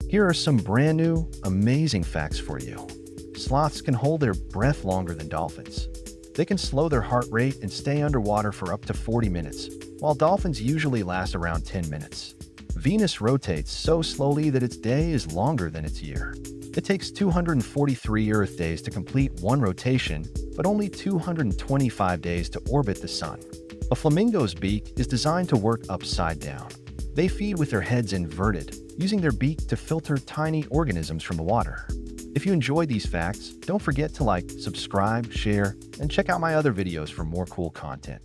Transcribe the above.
Here are some brand new, amazing facts for you. Sloths can hold their breath longer than dolphins. They can slow their heart rate and stay underwater for up to 40 minutes, while dolphins usually last around 10 minutes. Venus rotates so slowly that its day is longer than its year. It takes 243 Earth days to complete one rotation, but only 225 days to orbit the Sun. A flamingo's beak is designed to work upside down. They feed with their heads inverted, using their beak to filter tiny organisms from the water. If you enjoyed these facts, don't forget to like, subscribe, share, and check out my other videos for more cool content.